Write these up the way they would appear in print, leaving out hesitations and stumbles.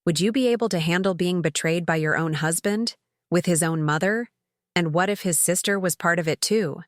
Would you be able to handle being betrayed by your own husband? With his own mother? And what if his sister was part of it too?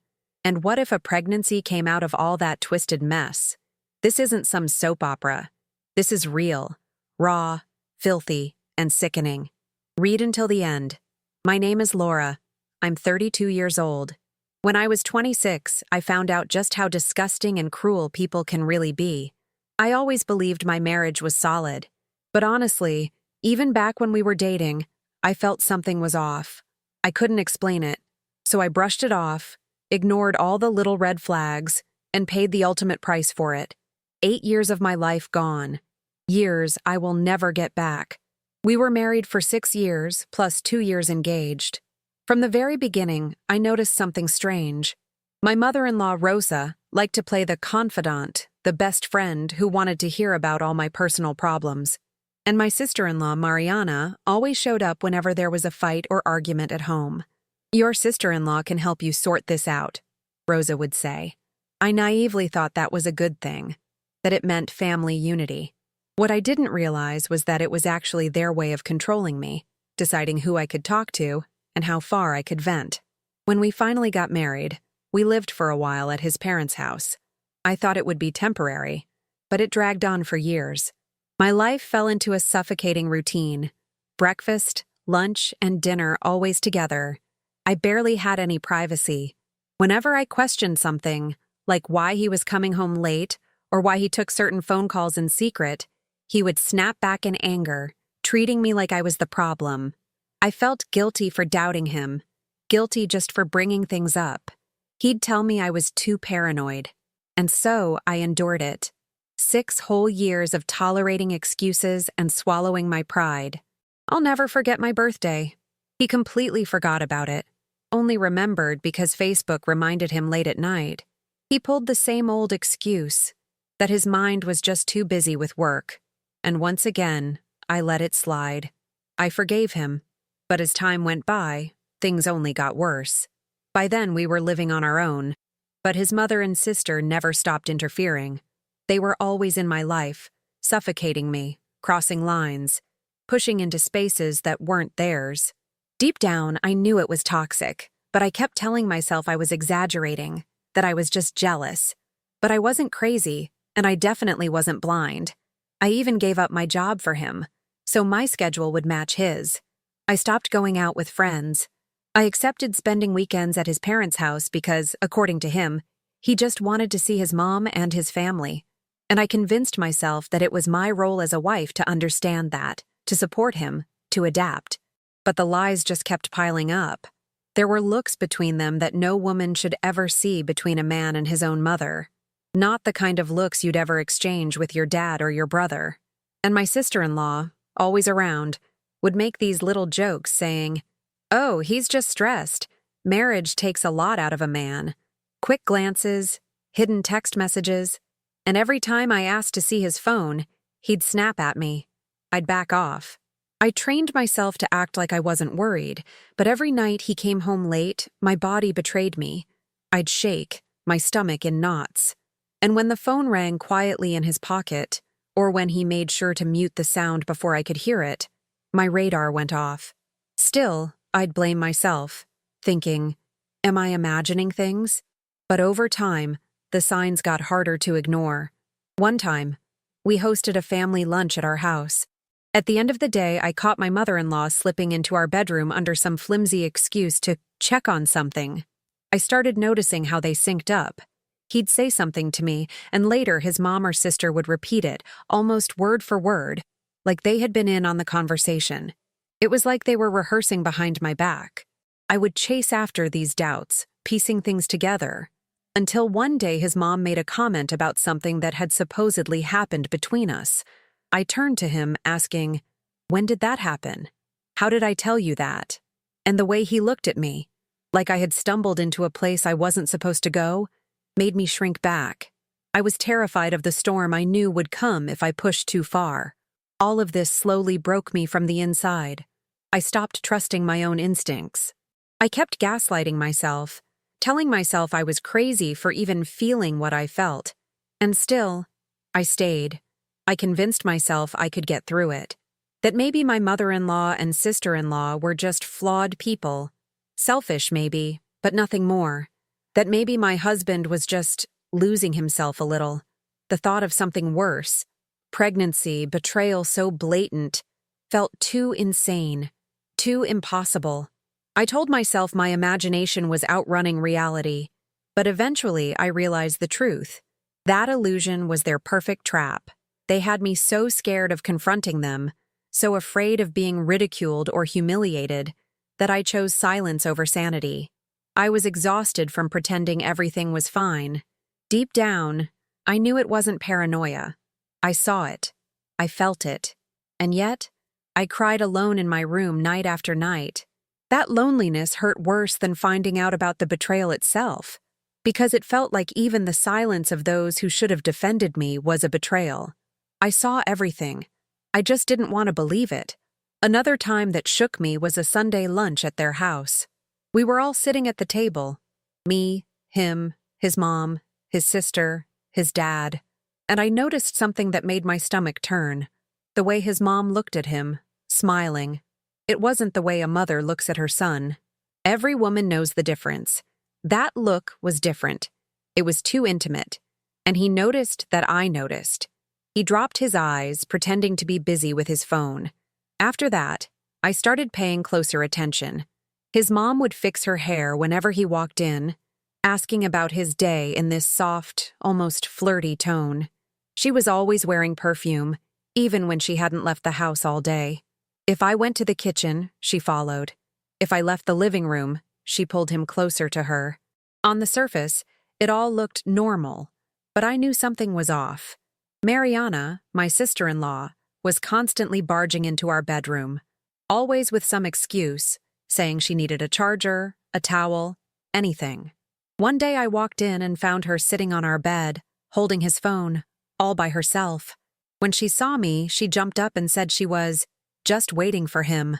And what if a pregnancy came out of all that twisted mess? This isn't some soap opera. This is real, raw, filthy, and sickening. Read until the end. My name is Laura. I'm 32 years old. When I was 26, I found out just how disgusting and cruel people can really be. I always believed my marriage was solid. But honestly, even back when we were dating, I felt something was off. I couldn't explain it. So I brushed it off, ignored all the little red flags, and paid the ultimate price for it. 8 years of my life gone. Years I will never get back. We were married for 6 years, plus 2 years engaged. From the very beginning, I noticed something strange. My mother-in-law, Rosa, liked to play the confidant, the best friend who wanted to hear about all my personal problems. And my sister-in-law, Mariana, always showed up whenever there was a fight or argument at home. "Your sister-in-law can help you sort this out," Rosa would say. I naively thought that was a good thing, that it meant family unity. What I didn't realize was that it was actually their way of controlling me, deciding who I could talk to and how far I could vent. When we finally got married, we lived for a while at his parents' house. I thought it would be temporary, but it dragged on for years. My life fell into a suffocating routine. Breakfast, lunch, and dinner always together. I barely had any privacy. Whenever I questioned something, like why he was coming home late or why he took certain phone calls in secret, he would snap back in anger, treating me like I was the problem. I felt guilty for doubting him, guilty just for bringing things up. He'd tell me I was too paranoid. And so I endured it. 6 whole years of tolerating excuses and swallowing my pride. I'll never forget my birthday. He completely forgot about it, only remembered because Facebook reminded him late at night. He pulled the same old excuse, that his mind was just too busy with work. And once again, I let it slide. I forgave him. But as time went by, things only got worse. By then, we were living on our own. But his mother and sister never stopped interfering. They were always in my life, suffocating me, crossing lines, pushing into spaces that weren't theirs. Deep down, I knew it was toxic, but I kept telling myself I was exaggerating, that I was just jealous. But I wasn't crazy, and I definitely wasn't blind. I even gave up my job for him, so my schedule would match his. I stopped going out with friends. I accepted spending weekends at his parents' house because, according to him, he just wanted to see his mom and his family. And I convinced myself that it was my role as a wife to understand that, to support him, to adapt. But the lies just kept piling up. There were looks between them that no woman should ever see between a man and his own mother. Not the kind of looks you'd ever exchange with your dad or your brother. And my sister-in-law, always around, would make these little jokes saying, "Oh, he's just stressed. Marriage takes a lot out of a man." Quick glances, hidden text messages, and every time I asked to see his phone, he'd snap at me. I'd back off. I trained myself to act like I wasn't worried, but every night he came home late, my body betrayed me. I'd shake, my stomach in knots. And when the phone rang quietly in his pocket, or when he made sure to mute the sound before I could hear it, my radar went off. Still, I'd blame myself, thinking, am I imagining things? But over time, the signs got harder to ignore. One time, we hosted a family lunch at our house. At the end of the day, I caught my mother-in-law slipping into our bedroom under some flimsy excuse to check on something. I started noticing how they synced up. He'd say something to me, and later his mom or sister would repeat it, almost word for word, like they had been in on the conversation. It was like they were rehearsing behind my back. I would chase after these doubts, piecing things together, until one day his mom made a comment about something that had supposedly happened between us. I turned to him, asking, "When did that happen? How did I tell you that?" And the way he looked at me, like I had stumbled into a place I wasn't supposed to go, made me shrink back. I was terrified of the storm I knew would come if I pushed too far. All of this slowly broke me from the inside. I stopped trusting my own instincts. I kept gaslighting myself, telling myself I was crazy for even feeling what I felt. And still, I stayed. I convinced myself I could get through it. That maybe my mother-in-law and sister-in-law were just flawed people. Selfish, maybe, but nothing more. That maybe my husband was just losing himself a little. The thought of something worse, pregnancy, betrayal so blatant, felt too insane, too impossible. I told myself my imagination was outrunning reality, but eventually I realized the truth. That illusion was their perfect trap. They had me so scared of confronting them, so afraid of being ridiculed or humiliated, that I chose silence over sanity. I was exhausted from pretending everything was fine. Deep down, I knew it wasn't paranoia. I saw it. I felt it. And yet, I cried alone in my room night after night. That loneliness hurt worse than finding out about the betrayal itself, because it felt like even the silence of those who should have defended me was a betrayal. I saw everything. I just didn't want to believe it. Another time that shook me was a Sunday lunch at their house. We were all sitting at the table. Me, him, his mom, his sister, his dad. And I noticed something that made my stomach turn. The way his mom looked at him, smiling. It wasn't the way a mother looks at her son. Every woman knows the difference. That look was different. It was too intimate. And he noticed that I noticed. He dropped his eyes, pretending to be busy with his phone. After that, I started paying closer attention. His mom would fix her hair whenever he walked in, asking about his day in this soft, almost flirty tone. She was always wearing perfume, even when she hadn't left the house all day. If I went to the kitchen, she followed. If I left the living room, she pulled him closer to her. On the surface, it all looked normal, but I knew something was off. Mariana, my sister-in-law, was constantly barging into our bedroom, always with some excuse, saying she needed a charger, a towel, anything. One day I walked in and found her sitting on our bed, holding his phone, all by herself. When she saw me, she jumped up and said she was just waiting for him.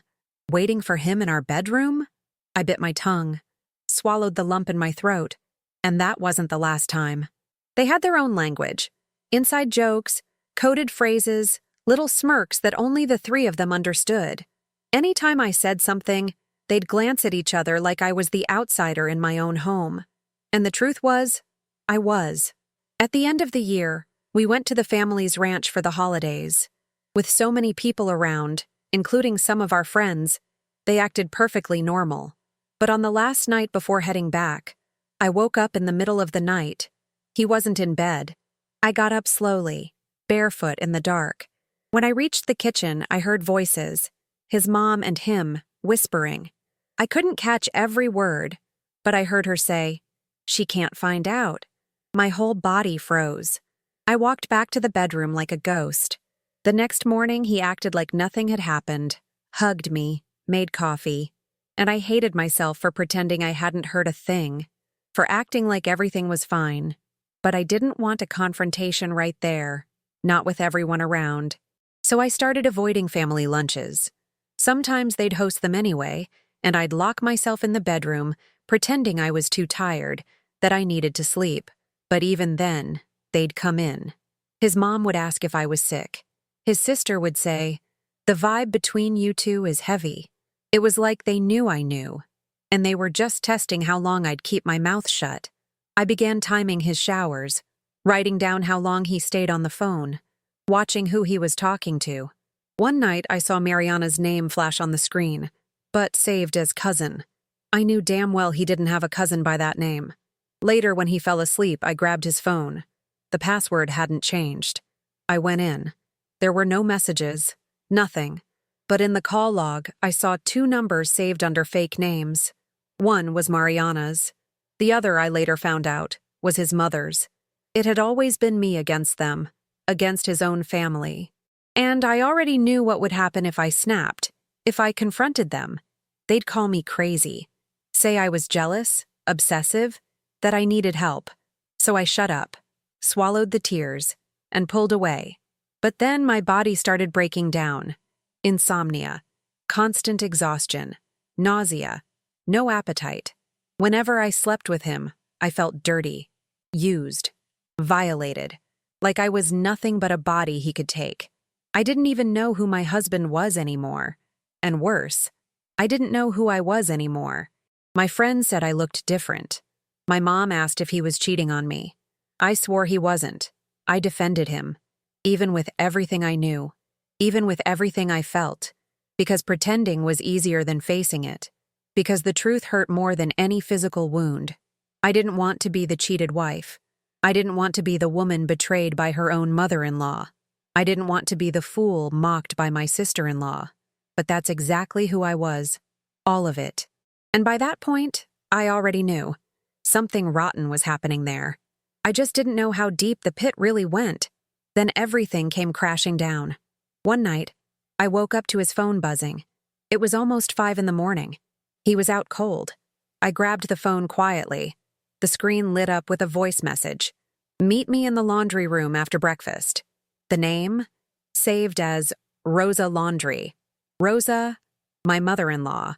Waiting for him in our bedroom? I bit my tongue, swallowed the lump in my throat, and that wasn't the last time. They had their own language. Inside jokes, coded phrases, little smirks that only the three of them understood. Anytime I said something, they'd glance at each other like I was the outsider in my own home. And the truth was, I was. At the end of the year, we went to the family's ranch for the holidays. With so many people around, including some of our friends, they acted perfectly normal. But on the last night before heading back, I woke up in the middle of the night. He wasn't in bed. I got up slowly, barefoot in the dark. When I reached the kitchen, I heard voices, his mom and him, whispering. I couldn't catch every word, but I heard her say, "She can't find out." My whole body froze. I walked back to the bedroom like a ghost. The next morning, he acted like nothing had happened, hugged me, made coffee, and I hated myself for pretending I hadn't heard a thing, for acting like everything was fine. But I didn't want a confrontation right there, not with everyone around. So I started avoiding family lunches. Sometimes they'd host them anyway, and I'd lock myself in the bedroom, pretending I was too tired, that I needed to sleep. But even then, they'd come in. His mom would ask if I was sick. His sister would say, "The vibe between you two is heavy." It was like they knew I knew, and they were just testing how long I'd keep my mouth shut. I began timing his showers, writing down how long he stayed on the phone, watching who he was talking to. One night I saw Mariana's name flash on the screen, but saved as cousin. I knew damn well he didn't have a cousin by that name. Later, when he fell asleep, I grabbed his phone. The password hadn't changed. I went in. There were no messages, nothing. But in the call log, I saw 2 numbers saved under fake names. One was Mariana's. The other, I later found out, was his mother's. It had always been me against them, against his own family. And I already knew what would happen if I snapped, if I confronted them. They'd call me crazy, say I was jealous, obsessive, that I needed help. So I shut up, swallowed the tears, and pulled away. But then my body started breaking down. Insomnia, constant exhaustion, nausea, no appetite. Whenever I slept with him, I felt dirty, used, violated, like I was nothing but a body he could take. I didn't even know who my husband was anymore. And worse, I didn't know who I was anymore. My friends said I looked different. My mom asked if he was cheating on me. I swore he wasn't. I defended him, even with everything I knew, even with everything I felt, because pretending was easier than facing it, because the truth hurt more than any physical wound. I didn't want to be the cheated wife. I didn't want to be the woman betrayed by her own mother-in-law. I didn't want to be the fool mocked by my sister-in-law. But that's exactly who I was. All of it. And by that point, I already knew. Something rotten was happening there. I just didn't know how deep the pit really went. Then everything came crashing down. One night, I woke up to his phone buzzing. It was almost 5 in the morning. He was out cold. I grabbed the phone quietly. The screen lit up with a voice message. Meet me in the laundry room after breakfast. The name? Saved as Rosa Laundrie. Rosa, my mother-in-law.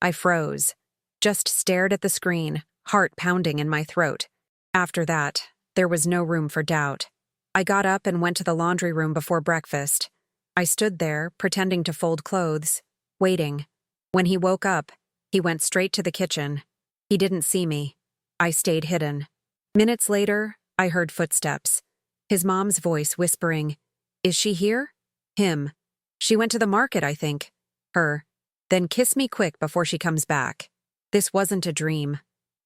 I froze. Just stared at the screen, heart pounding in my throat. After that, there was no room for doubt. I got up and went to the laundry room before breakfast. I stood there, pretending to fold clothes, waiting. When he woke up, he went straight to the kitchen. He didn't see me. I stayed hidden. Minutes later, I heard footsteps. His mom's voice whispering, "Is she here?" Him. "She went to the market, I think." Her. "Then kiss me quick before she comes back." This wasn't a dream.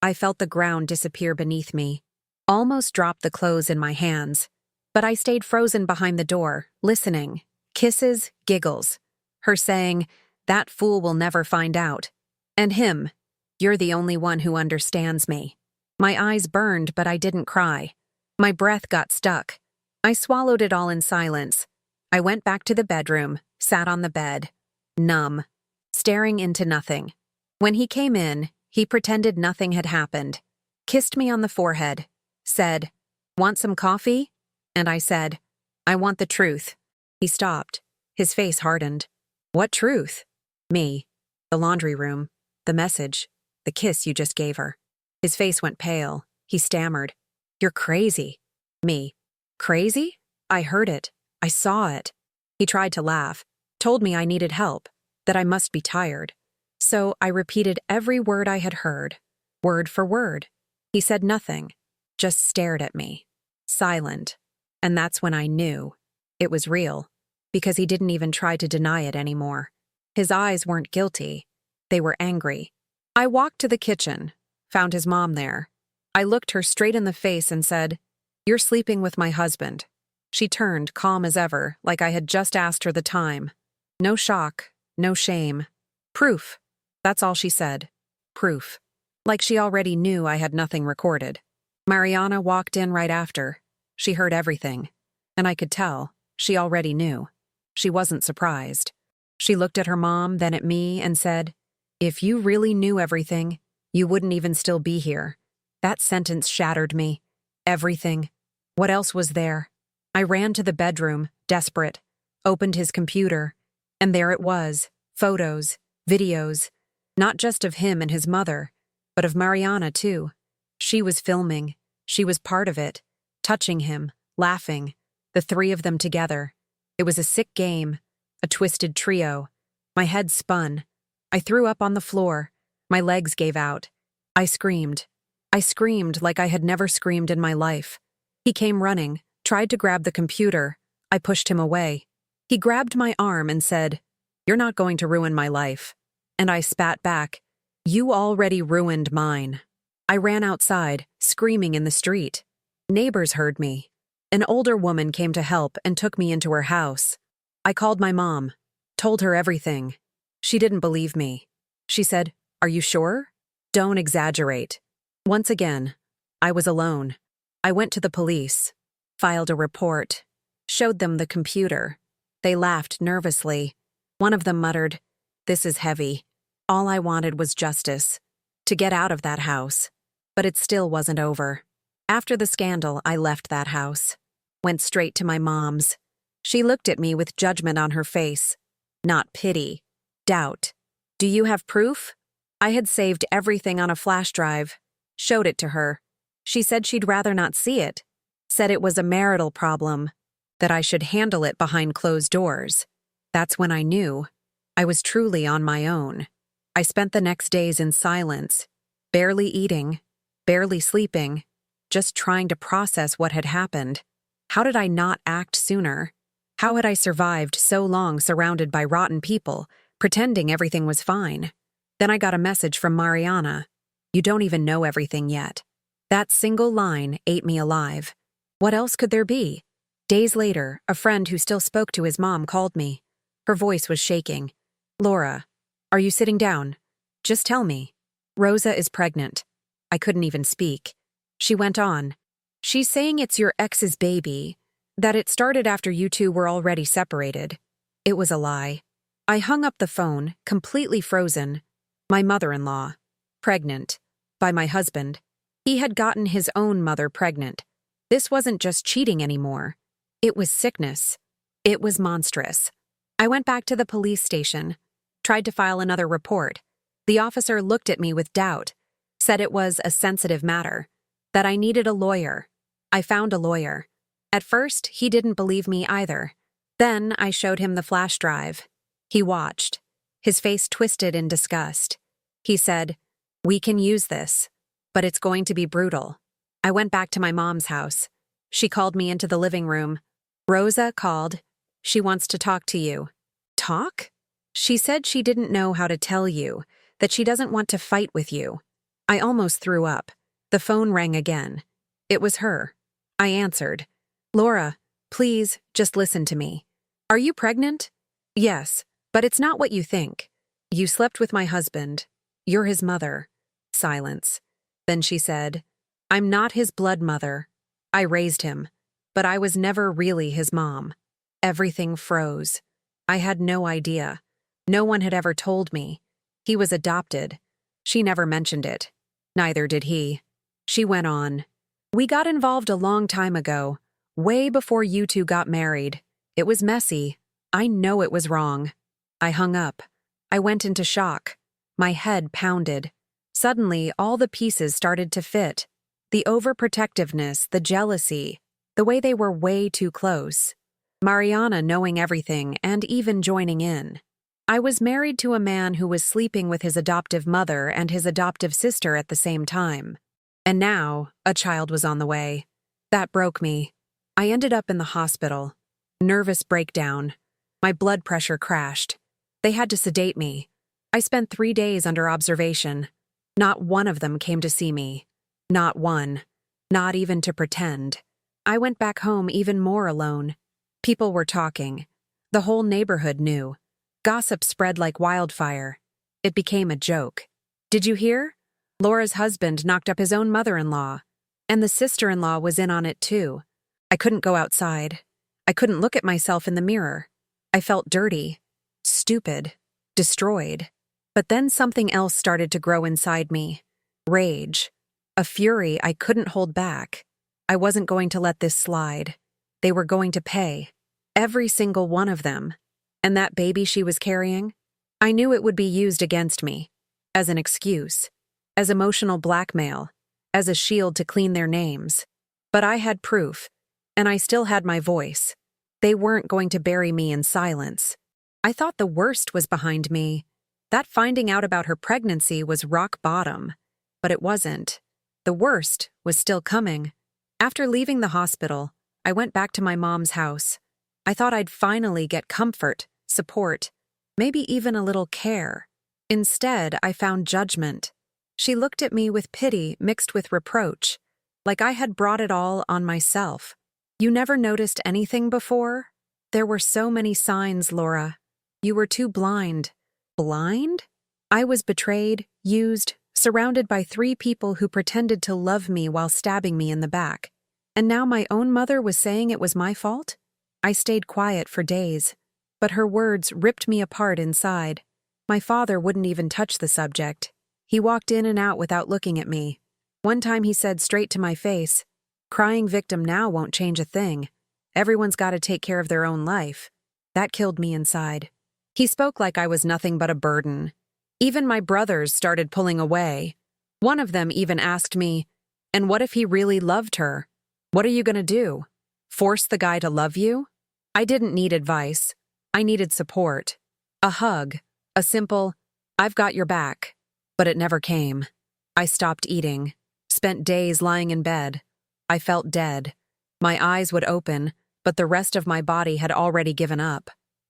I felt the ground disappear beneath me. Almost dropped the clothes in my hands. But I stayed frozen behind the door, listening. Kisses, giggles. Her saying, "That fool will never find out." And him, "You're the only one who understands me." My eyes burned, but I didn't cry. My breath got stuck. I swallowed it all in silence. I went back to the bedroom, sat on the bed, numb, staring into nothing. When he came in, he pretended nothing had happened, kissed me on the forehead, said, "Want some coffee?" And I said, "I want the truth." He stopped. His face hardened. "What truth?" "Me. The laundry room. The message. The kiss you just gave her." His face went pale. He stammered, "You're crazy." Me. "Crazy?" I heard it. I saw it. He tried to laugh, told me I needed help, that I must be tired. So I repeated every word I had heard, word for word. He said nothing, just stared at me, silent. And that's when I knew it was real, because he didn't even try to deny it anymore. His eyes weren't guilty. They were angry. I walked to the kitchen, found his mom there. I looked her straight in the face and said, "You're sleeping with my husband." She turned, calm as ever, like I had just asked her the time. No shock, no shame. Proof. That's all she said. Proof. Like she already knew I had nothing recorded. Mariana walked in right after. She heard everything. And I could tell, she already knew. She wasn't surprised. She looked at her mom, then at me, and said, "If you really knew everything, you wouldn't even still be here." That sentence shattered me. Everything. What else was there? I ran to the bedroom, desperate, opened his computer, and there it was, photos, videos, not just of him and his mother, but of Mariana too. She was filming. She was part of it, touching him, laughing, the three of them together. It was a sick game, a twisted trio. My head spun. I threw up on the floor. My legs gave out. I screamed. I screamed like I had never screamed in my life. He came running, tried to grab the computer. I pushed him away. He grabbed my arm and said, "You're not going to ruin my life." And I spat back, "You already ruined mine." I ran outside, screaming in the street. Neighbors heard me. An older woman came to help and took me into her house. I called my mom, told her everything. She didn't believe me. She said, "Are you sure? Don't exaggerate." Once again, I was alone. I went to the police, filed a report, showed them the computer. They laughed nervously. One of them muttered, "This is heavy." All I wanted was justice, to get out of that house. But it still wasn't over. After the scandal, I left that house, went straight to my mom's. She looked at me with judgment on her face. Not pity, doubt. "Do you have proof?" I had saved everything on a flash drive, showed it to her. She said she'd rather not see it, said it was a marital problem. that I should handle it behind closed doors. That's when I knew I was truly on my own. I spent the next days in silence, barely eating, barely sleeping, just trying to process what had happened. How did I not act sooner? How had I survived so long surrounded by rotten people, pretending everything was fine? Then I got a message from Mariana. "You don't even know everything yet." That single line ate me alive. What else could there be? Days later, a friend who still spoke to his mom called me. Her voice was shaking. "Laura, are you sitting down? Just tell me. Rosa is pregnant." I couldn't even speak. She went on. "She's saying it's your ex's baby, that it started after you two were already separated." It was a lie. I hung up the phone, completely frozen. My mother-in-law. Pregnant. By my husband. He had gotten his own mother pregnant. This wasn't just cheating anymore. It was sickness. It was monstrous. I went back to the police station, tried to file another report. The officer looked at me with doubt, said it was a sensitive matter, that I needed a lawyer. I found a lawyer. At first, he didn't believe me either. Then I showed him the flash drive. He watched, his face twisted in disgust. He said, "We can use this, but it's going to be brutal." I went back to my mom's house. She called me into the living room. "Rosa called. She wants to talk to you." Talk? She said she didn't know how to tell you, that she doesn't want to fight with you. I almost threw up. The phone rang again. It was her. I answered. "Laura, please, just listen to me. Are you pregnant?" "Yes, but it's not what you think. You slept with my husband. You're his mother." Silence. Then she said, "I'm not his blood mother. I raised him, but I was never really his mom." Everything froze. I had no idea. No one had ever told me. He was adopted. She never mentioned it. Neither did he. She went on. "We got involved a long time ago, way before you two got married. It was messy. I know it was wrong." I hung up. I went into shock. My head pounded. Suddenly, all the pieces started to fit. The overprotectiveness, the jealousy, the way they were way too close. Mariana knowing everything and even joining in. I was married to a man who was sleeping with his adoptive mother and his adoptive sister at the same time. And now, a child was on the way. That broke me. I ended up in the hospital. Nervous breakdown. My blood pressure crashed. They had to sedate me. I spent 3 days under observation. Not one of them came to see me. Not one. Not even to pretend. I went back home even more alone. People were talking. The whole neighborhood knew. Gossip spread like wildfire. It became a joke. "Did you hear? Laura's husband knocked up his own mother-in-law. And the sister-in-law was in on it too." I couldn't go outside. I couldn't look at myself in the mirror. I felt dirty, stupid, destroyed. But then something else started to grow inside me. Rage. A fury I couldn't hold back. I wasn't going to let this slide. They were going to pay. Every single one of them. And that baby she was carrying? I knew it would be used against me. As an excuse. As emotional blackmail. As a shield to clean their names. But I had proof. And I still had my voice. They weren't going to bury me in silence. I thought the worst was behind me. That finding out about her pregnancy was rock bottom. But it wasn't. The worst was still coming. After leaving the hospital, I went back to my mom's house. I thought I'd finally get comfort, support, maybe even a little care. Instead, I found judgment. She looked at me with pity mixed with reproach, like I had brought it all on myself. "You never noticed anything before? There were so many signs, Laura. You were too blind." Blind? I was betrayed, used, surrounded by 3 people who pretended to love me while stabbing me in the back. And now my own mother was saying it was my fault? I stayed quiet for days, but her words ripped me apart inside. My father wouldn't even touch the subject. He walked in and out without looking at me. One time he said straight to my face, "Crying victim now won't change a thing. Everyone's got to take care of their own life." That killed me inside. He spoke like I was nothing but a burden. Even my brothers started pulling away. One of them even asked me, "And what if he really loved her? What are you going to do?" Force the guy to love you? I didn't need advice. I needed support. A hug. A simple, "I've got your back." But it never came. I stopped eating. Spent days lying in bed. I felt dead. My eyes would open, but the rest of my body had already given up.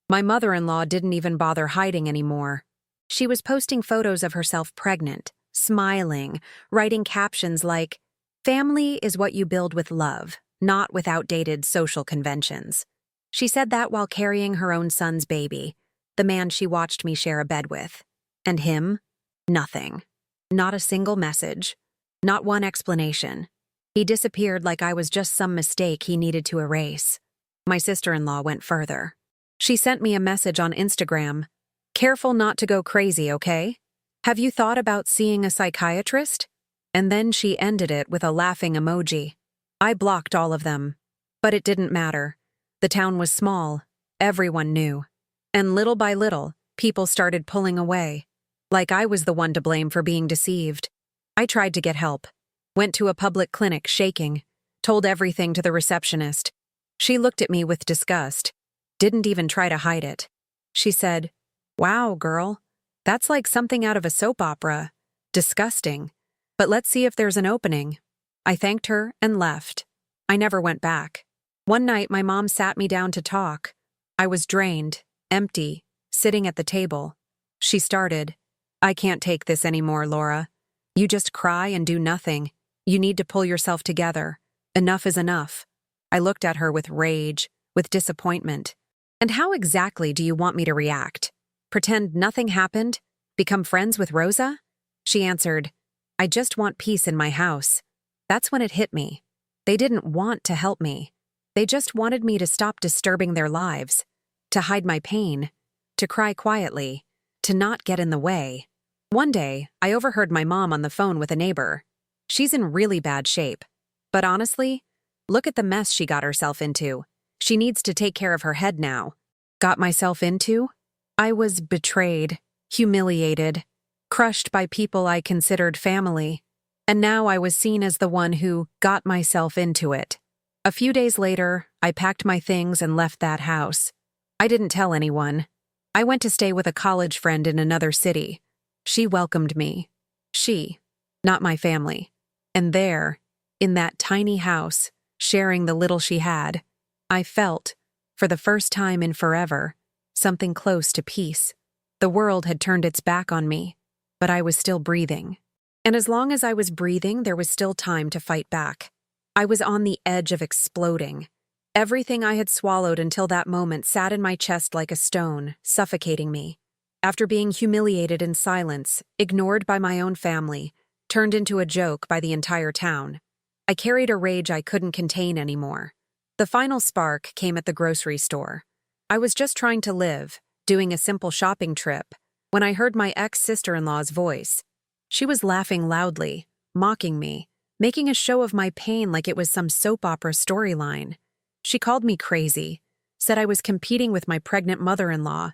My mother-in-law didn't even bother hiding anymore. She was posting photos of herself pregnant, smiling, writing captions like, "Family is what you build with love, not with outdated social conventions." She said that while carrying her own son's baby, the man she watched me share a bed with. And him? Nothing. Not a single message. Not one explanation. He disappeared like I was just some mistake he needed to erase. My sister-in-law went further. She sent me a message on Instagram. "Careful not to go crazy, okay? Have you thought about seeing a psychiatrist?" And then she ended it with a laughing emoji. I blocked all of them. But it didn't matter. The town was small. Everyone knew. And little by little, people started pulling away. Like I was the one to blame for being deceived. I tried to get help. Went to a public clinic shaking. Told everything to the receptionist. She looked at me with disgust. Didn't even try to hide it. She said, "Wow, girl. That's like something out of a soap opera. Disgusting. But let's see if there's an opening." I thanked her and left. I never went back. One night, my mom sat me down to talk. I was drained, empty, sitting at the table. She started, "I can't take this anymore, Laura. You just cry and do nothing. You need to pull yourself together. Enough is enough." I looked at her with rage, with disappointment. "And how exactly do you want me to react? Pretend nothing happened? Become friends with Rosa?" She answered, "I just want peace in my house." That's when it hit me. They didn't want to help me. They just wanted me to stop disturbing their lives, to hide my pain, to cry quietly, to not get in the way. One day, I overheard my mom on the phone with a neighbor. She's in really bad shape. But honestly, look at the mess she got herself into. She needs to take care of her head now. Got myself into? I was betrayed, humiliated, crushed by people I considered family. And now I was seen as the one who got myself into it. A few days later, I packed my things and left that house. I didn't tell anyone. I went to stay with a college friend in another city. She welcomed me. She, not my family. And there, in that tiny house, sharing the little she had, I felt, for the first time in forever, something close to peace. The world had turned its back on me, but I was still breathing. And as long as I was breathing, there was still time to fight back. I was on the edge of exploding. Everything I had swallowed until that moment sat in my chest like a stone, suffocating me. After being humiliated in silence, ignored by my own family, turned into a joke by the entire town, I carried a rage I couldn't contain anymore. The final spark came at the grocery store. I was just trying to live, doing a simple shopping trip, when I heard my ex-sister-in-law's voice. She was laughing loudly, mocking me, making a show of my pain like it was some soap opera storyline. She called me crazy, said I was competing with my pregnant mother-in-law.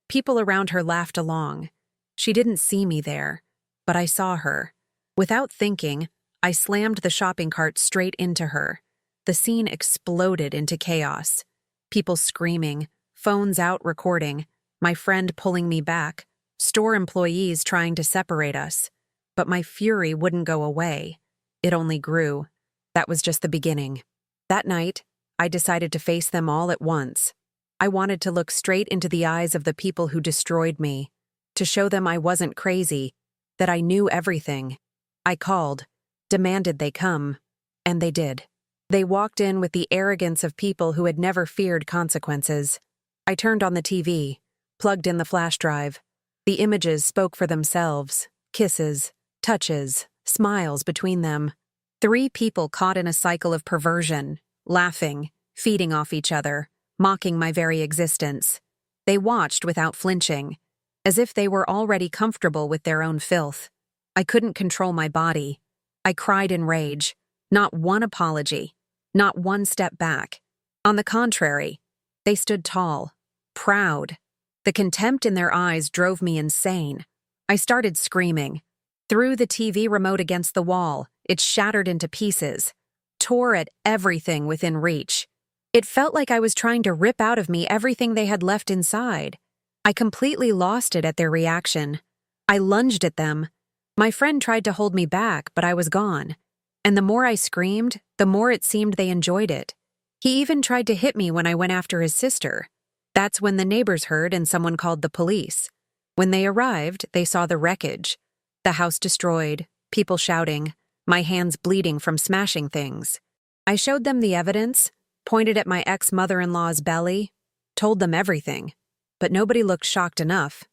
People around her laughed along. She didn't see me there, but I saw her. Without thinking, I slammed the shopping cart straight into her. The scene exploded into chaos. People screaming, phones out recording, my friend pulling me back, store employees trying to separate us. But my fury wouldn't go away. It only grew. That was just the beginning. That night, I decided to face them all at once. I wanted to look straight into the eyes of the people who destroyed me, to show them I wasn't crazy, that I knew everything. I called, demanded they come, and they did. They walked in with the arrogance of people who had never feared consequences. I turned on the TV, plugged in the flash drive. The images spoke for themselves. Kisses, touches, smiles between them. 3 people caught in a cycle of perversion, laughing, feeding off each other, mocking my very existence. They watched without flinching, as if they were already comfortable with their own filth. I couldn't control my body. I cried in rage. Not one apology. Not one step back. On the contrary, they stood tall, proud. The contempt in their eyes drove me insane. I started screaming. Threw the TV remote against the wall. It shattered into pieces. Tore at everything within reach. It felt like I was trying to rip out of me everything they had left inside. I completely lost it at their reaction. I lunged at them. My friend tried to hold me back, but I was gone. And the more I screamed, the more it seemed they enjoyed it. He even tried to hit me when I went after his sister. That's when the neighbors heard and someone called the police. When they arrived, they saw the wreckage. The house destroyed, people shouting, my hands bleeding from smashing things. I showed them the evidence, pointed at my ex-mother-in-law's belly, told them everything. But nobody looked shocked enough.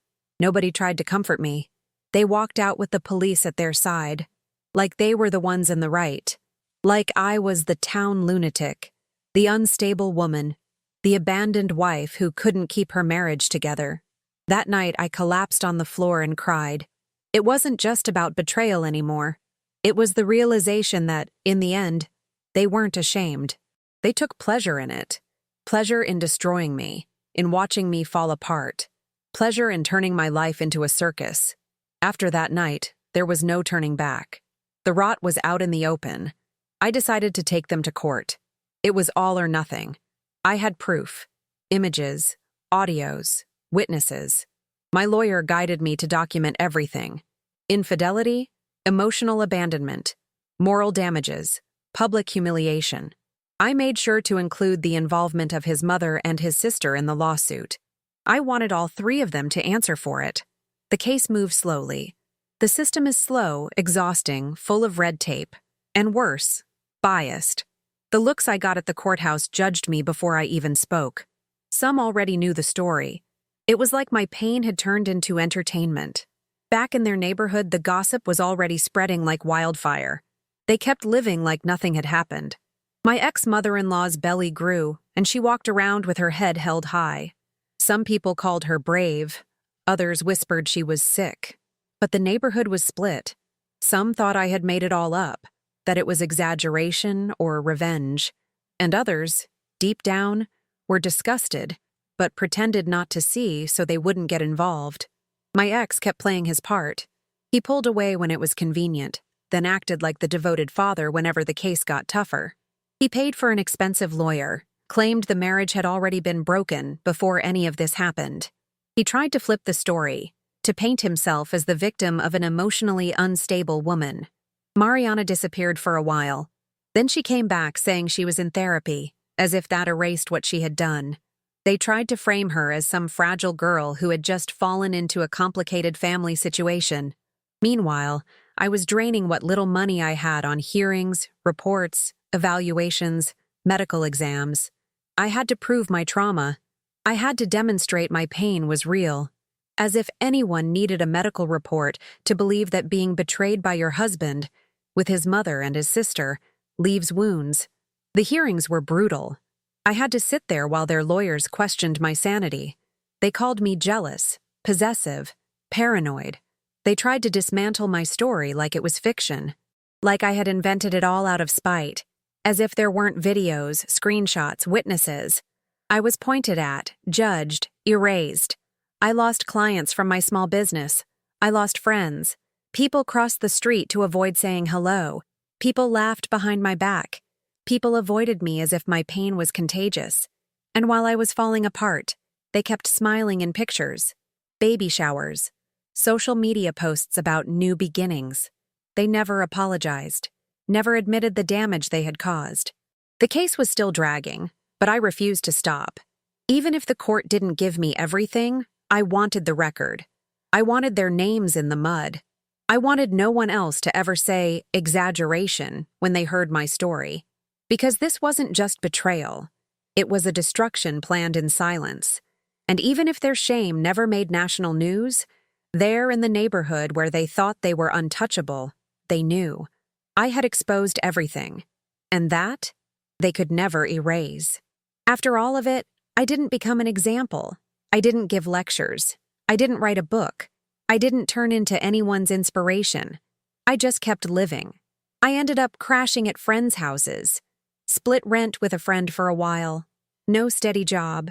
Nobody tried to comfort me. They walked out with the police at their side, like they were the ones in the right. Like I was the town lunatic, the unstable woman, the abandoned wife who couldn't keep her marriage together. That night I collapsed on the floor and cried. It wasn't just about betrayal anymore. It was the realization that, in the end, they weren't ashamed. They took pleasure in it. Pleasure in destroying me, in watching me fall apart. Pleasure in turning my life into a circus. After that night, there was no turning back. The rot was out in the open. I decided to take them to court. It was all or nothing. I had proof, images, audios, witnesses. My lawyer guided me to document everything. Infidelity, emotional abandonment, moral damages, public humiliation. I made sure to include the involvement of his mother and his sister in the lawsuit. I wanted all three of them to answer for it. The case moved slowly. The system is slow, exhausting, full of red tape. And worse, biased. The looks I got at the courthouse judged me before I even spoke. Some already knew the story. It was like my pain had turned into entertainment. Back in their neighborhood, the gossip was already spreading like wildfire. They kept living like nothing had happened. My ex-mother-in-law's belly grew, and she walked around with her head held high. Some people called her brave. Others whispered she was sick. But the neighborhood was split. Some thought I had made it all up, that it was exaggeration or revenge. And others, deep down, were disgusted, but pretended not to see so they wouldn't get involved. My ex kept playing his part. He pulled away when it was convenient, then acted like the devoted father whenever the case got tougher. He paid for an expensive lawyer, claimed the marriage had already been broken before any of this happened. He tried to flip the story, to paint himself as the victim of an emotionally unstable woman. Mariana disappeared for a while. Then she came back saying she was in therapy, as if that erased what she had done. They tried to frame her as some fragile girl who had just fallen into a complicated family situation. Meanwhile, I was draining what little money I had on hearings, reports, evaluations, medical exams. I had to prove my trauma. I had to demonstrate my pain was real. As if anyone needed a medical report to believe that being betrayed by your husband, with his mother and his sister, leaves wounds. The hearings were brutal. I had to sit there while their lawyers questioned my sanity. They called me jealous, possessive, paranoid. They tried to dismantle my story like it was fiction, like I had invented it all out of spite, as if there weren't videos, screenshots, witnesses. I was pointed at, judged, erased. I lost clients from my small business. I lost friends. People crossed the street to avoid saying hello. People laughed behind my back. People avoided me as if my pain was contagious. And while I was falling apart, they kept smiling in pictures, baby showers, social media posts about new beginnings. They never apologized, never admitted the damage they had caused. The case was still dragging, but I refused to stop. Even if the court didn't give me everything, I wanted the record. I wanted their names in the mud. I wanted no one else to ever say exaggeration when they heard my story. Because this wasn't just betrayal. It was a destruction planned in silence. And even if their shame never made national news, there in the neighborhood where they thought they were untouchable, they knew. I had exposed everything. And that, they could never erase. After all of it, I didn't become an example. I didn't give lectures. I didn't write a book. I didn't turn into anyone's inspiration. I just kept living. I ended up crashing at friends' houses, split rent with a friend for a while, no steady job,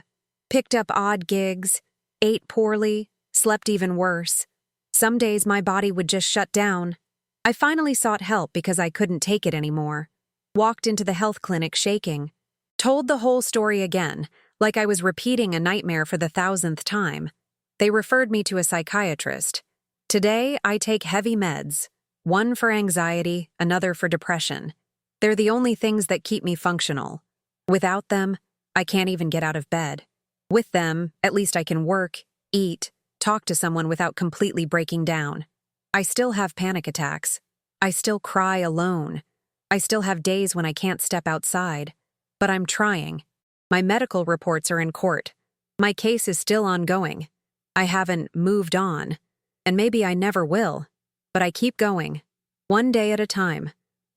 picked up odd gigs, ate poorly, slept even worse. Some days my body would just shut down. I finally sought help because I couldn't take it anymore. Walked into the health clinic shaking. Told the whole story again, like I was repeating a nightmare for the 1,000th time. They referred me to a psychiatrist. Today, I take heavy meds, one for anxiety, another for depression. They're the only things that keep me functional. Without them, I can't even get out of bed. With them, at least I can work, eat, talk to someone without completely breaking down. I still have panic attacks. I still cry alone. I still have days when I can't step outside. But I'm trying. My medical reports are in court. My case is still ongoing. I haven't moved on. And maybe I never will. But I keep going. One day at a time.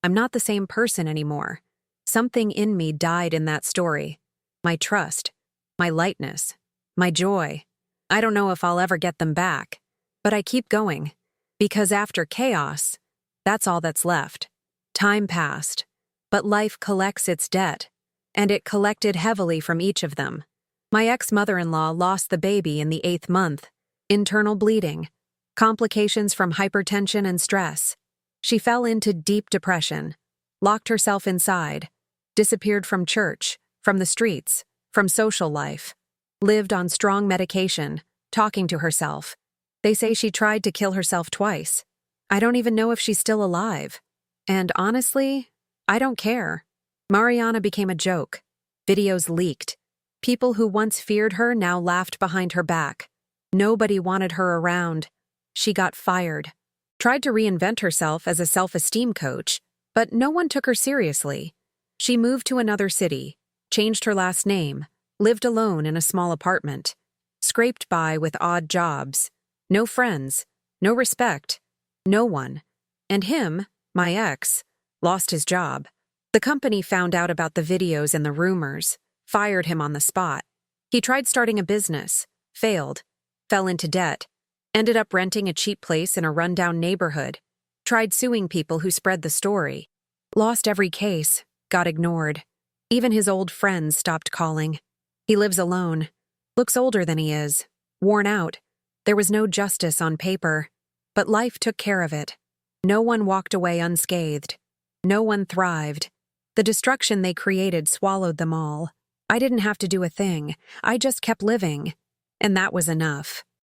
I'm not the same person anymore. Something in me died in that story. My trust. My lightness. My joy. I don't know if I'll ever get them back. But I keep going. Because after chaos, that's all that's left. Time passed. But life collects its debt. And it collected heavily from each of them. My ex-mother-in-law lost the baby in the 8th month. Internal bleeding. Complications from hypertension and stress. She fell into deep depression. Locked herself inside. Disappeared from church, from the streets, from social life. Lived on strong medication, talking to herself. They say she tried to kill herself twice. I don't even know if she's still alive. And honestly, I don't care. Mariana became a joke. Videos leaked. People who once feared her now laughed behind her back. Nobody wanted her around. She got fired. Tried to reinvent herself as a self-esteem coach, but no one took her seriously. She moved to another city, changed her last name, lived alone in a small apartment, scraped by with odd jobs. No friends, no respect, no one. And him, my ex, lost his job. The company found out about the videos and the rumors, fired him on the spot. He tried starting a business, failed, fell into debt, ended up renting a cheap place in a rundown neighborhood, tried suing people who spread the story, lost every case, got ignored. Even his old friends stopped calling. He lives alone, looks older than he is, worn out. There was no justice on paper, but life took care of it. No one walked away unscathed. No one thrived. The destruction they created swallowed them all. I didn't have to do a thing. I just kept living. And that was enough.